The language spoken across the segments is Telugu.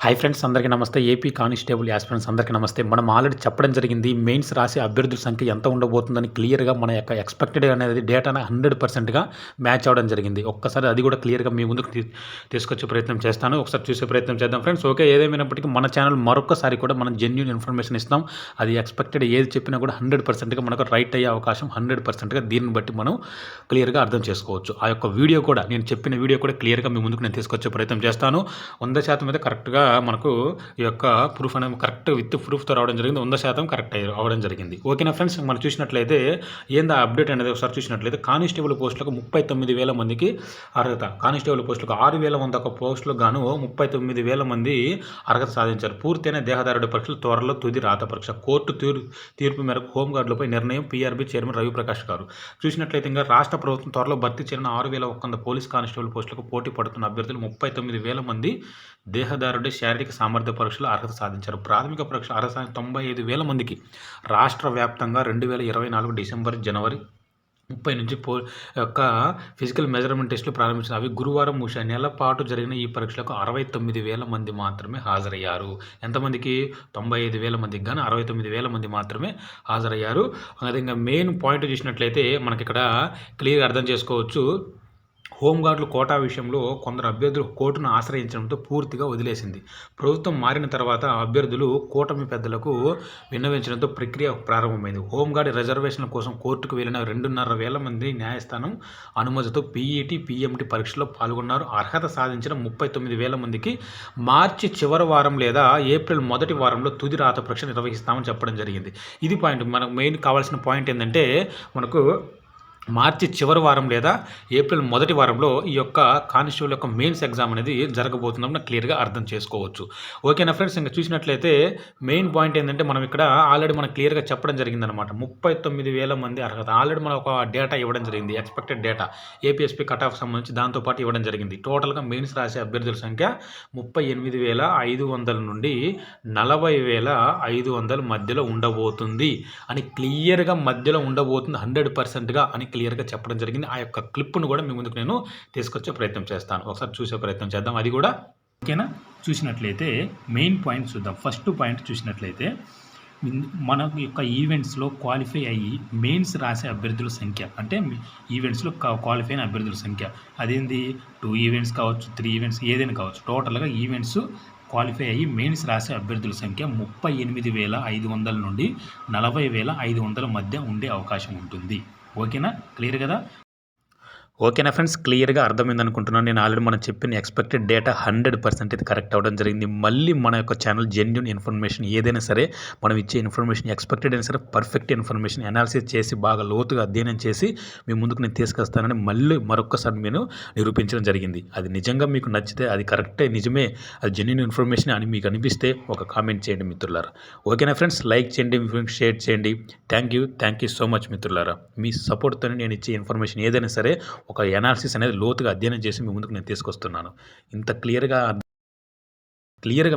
హాయ్ ఫ్రెండ్స్, అందరికీ నమస్తే. ఏపీ కానిస్టేబుల్ యాస్పిరెంట్స్ అందరికీ నమస్తే. మనం ఆల్రెడీ చెప్పడం జరిగింది. మెయిన్స్ రాసే అభ్యర్థుల సంఖ్య ఎంత ఉండబోతుందని క్లియర్‌గా మన యొక్క ఎక్స్‌పెక్టెడ్ అనేది డేటాను 100%గా మ్యాచ్ అవ్వడం జరిగింది. ఒక్కసారి అది కూడా క్లియర్‌గా మీ ముందుకు తీసుకొచ్చే ప్రయత్నం చేస్తాను. ఒకసారి చూసే ప్రయత్నం చేద్దాం ఫ్రెండ్స్. ఓకే, ఏదేమైనప్పటికీ మన ఛానల్ మరొక్కసారి కూడా మనం జెన్యూన్ ఇన్ఫర్మేషన్ ఇస్తాం. అది ఎక్స్‌పెక్టెడ్ ఏది చెప్పినా కూడా 100%గా మనకు రైట్ అయ్యే అవకాశం 100%గా దీన్ని బట్టి మనం క్లియర్‌గా అర్థం చేసుకోవచ్చు. ఆ యొక్క వీడియో కూడా నేను చెప్పిన వీడియో కూడా క్లియర్‌గా మీ ముందుకు నేను తీసుకొచ్చే ప్రయత్నం చేస్తాను. 100% అయితే కరెక్ట్‌గా మనకు ఈ యొక్క ప్రూఫ్ అనేది కరెక్ట్ విత్ ప్రూఫ్తో రావడం జరిగింది. 100% కరెక్ట్ అవ్వడం జరిగింది. ఓకేనా ఫ్రెండ్స్, మనం చూసినట్లయితే ఏందా అప్డేట్ అనేది ఒకసారి చూసినట్లయితే కానిస్టేబుల్ పోస్టులకు 39,000 మందికి అర్హత. కానిస్టేబుల్ పోస్టులకు 6,100 పోస్టులకు గాను 39,000 మంది అర్హత సాధించారు. పూర్తయిన దేహదారుడి పరీక్షలు త్వరలో తుది రాత పరీక్ష. కోర్టు తీర్పు మేరకు హోంగార్డులపై నిర్ణయం. పీఆర్బీ చైర్మన్ రవిప్రకాష్ గారు చూసినట్లయితే ఇంకా రాష్ట్ర ప్రభుత్వం త్వరలో భర్తీ చేరిన 6,100 పోలీస్ కానిస్టేబుల్ పోస్టులకు పోటీ పడుతున్న అభ్యర్థులు 39,000 మంది దేహదారుడి శారీరక సామర్థ్య పరీక్షలు అర్హత సాధించారు. ప్రాథమిక పరీక్ష అర్హత 95,000 మందికి రాష్ట్ర వ్యాప్తంగా 2024 డిసెంబర్ జనవరి 30 నుంచి యొక్క ఫిజికల్ మెజర్మెంట్ టెస్టులు ప్రారంభించిన అవి గురువారం ముగిశాయి. నెల పాటు జరిగిన ఈ పరీక్షలకు 69,000 మంది మాత్రమే హాజరయ్యారు. ఎంతమందికి? 95,000 మందికి గాను 69,000 మంది మాత్రమే హాజరయ్యారు. అదే ఇంకా మెయిన్ పాయింట్ చూసినట్లయితే మనకి ఇక్కడ క్లియర్గా అర్థం చేసుకోవచ్చు. హోంగార్డుల కోటా విషయంలో కొందరు అభ్యర్థులు కోర్టును ఆశ్రయించడంతో పూర్తిగా వదిలేసింది. ప్రభుత్వం మారిన తర్వాత అభ్యర్థులు కూటమి పెద్దలకు విన్నవించడంతో ప్రక్రియ ప్రారంభమైంది. హోంగార్డ్ రిజర్వేషన్ల కోసం కోర్టుకు వెళ్లిన 2,500 మంది న్యాయస్థానం అనుమతితో పీఈటీ, పీఎంటీ పరీక్షలో పాల్గొన్నారు. అర్హత సాధించిన 39,000 మందికి మార్చి చివరి వారం లేదా ఏప్రిల్ మొదటి వారంలో తుది రాత పరీక్ష నిర్వహిస్తామని చెప్పడం జరిగింది. ఇది పాయింట్. మనకు మెయిన్ కావాల్సిన పాయింట్ ఏంటంటే మనకు మార్చి చివరి వారం లేదా ఏప్రిల్ మొదటి వారంలో ఈ యొక్క కానిస్టేబుల్ యొక్క మెయిన్స్ ఎగ్జామ్ అనేది జరగబోతుందని క్లియర్గా అర్థం చేసుకోవచ్చు. ఓకేనా ఫ్రెండ్స్, ఇంకా చూసినట్లయితే మెయిన్ పాయింట్ ఏంటంటే మనం ఇక్కడ ఆల్రెడీ మనం క్లియర్గా చెప్పడం జరిగిందనమాట. 39,000 మంది అర్హత ఆల్రెడీ మనం ఒక డేటా ఇవ్వడం జరిగింది. Expected data APSP cut off సంబంధించి దాంతోపాటు ఇవ్వడం జరిగింది. టోటల్గా మెయిన్స్ రాసే అభ్యర్థుల సంఖ్య 38,500 నుండి 40,500 మధ్యలో ఉండబోతుంది అని క్లియర్గా మధ్యలో ఉండబోతుంది 100%గా అని క్లియర్గా చెప్పడం జరిగింది. ఆ యొక్క క్లిప్ను కూడా మీ ముందుకు నేను తీసుకొచ్చే ప్రయత్నం చేస్తాను. ఒకసారి చూసే ప్రయత్నం చేద్దాం. అది కూడా ఓకేనా. చూసినట్లయితే మెయిన్ పాయింట్ చూద్దాం. ఫస్ట్ పాయింట్ చూసినట్లయితే మన యొక్క ఈవెంట్స్లో క్వాలిఫై అయ్యి మెయిన్స్ రాసే అభ్యర్థుల సంఖ్య అంటే ఈవెంట్స్లో క్వాలిఫై అయిన అభ్యర్థుల సంఖ్య అదేంది 2 ఈవెంట్స్ కావచ్చు, 3 ఈవెంట్స్ ఏదైనా కావచ్చు. టోటల్గా ఈవెంట్స్ క్వాలిఫై అయ్యి మెయిన్స్ రాసే అభ్యర్థుల సంఖ్య 38,500 నుండి 40,500 మధ్య ఉండే అవకాశం ఉంటుంది. ఓకేనా, క్లియర్ కదా? ఓకేనా ఫ్రెండ్స్, క్లియర్గా అర్థమైంది అనుకుంటున్నాను. నేను ఆల్రెడీ మనం చెప్పిన ఎక్స్పెక్టెడ్ డేటా 100% ఇది కరెక్ట్ అవ్వడం జరిగింది. మళ్ళీ మన యొక్క ఛానల్ జెన్యూన్ ఇన్ఫర్మేషన్ ఏదైనా సరే మనం ఇచ్చే ఇన్ఫర్మేషన్ ఎక్స్పెక్టెడ్ అయినా సరే పర్ఫెక్ట్ ఇన్ఫర్మేషన్ అనాలిసిస్ చేసి బాగా లోతుగా అధ్యయనం చేసి మీ ముందుకు నేను తీసుకొస్తానని మళ్ళీ మరొకసారి నేను నిరూపించడం జరిగింది. అది నిజంగా మీకు నచ్చితే అది కరెక్టే, నిజమే, అది జెన్యూన్ ఇన్ఫర్మేషన్ అని మీకు అనిపిస్తే ఒక కామెంట్ చేయండి మిత్రులారా. ఓకేనా ఫ్రెండ్స్, లైక్ చేయండి, షేర్ చేయండి. థ్యాంక్ యూ సో మచ్ మిత్రులారా. మీ సపోర్ట్తో నేను ఇచ్చే ఇన్ఫర్మేషన్ ఏదైనా సరే ఒక ఎనాలిసిస్ అనేది లోతుగా అధ్యయనం చేసి మీ ముందుకు నేను తీసుకొస్తున్నాను. ఇంత క్లియర్గా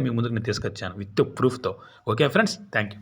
మీ ముందుకు నేను తీసుకొచ్చాను విత్ ప్రూఫ్తో. Okay friends, thank you.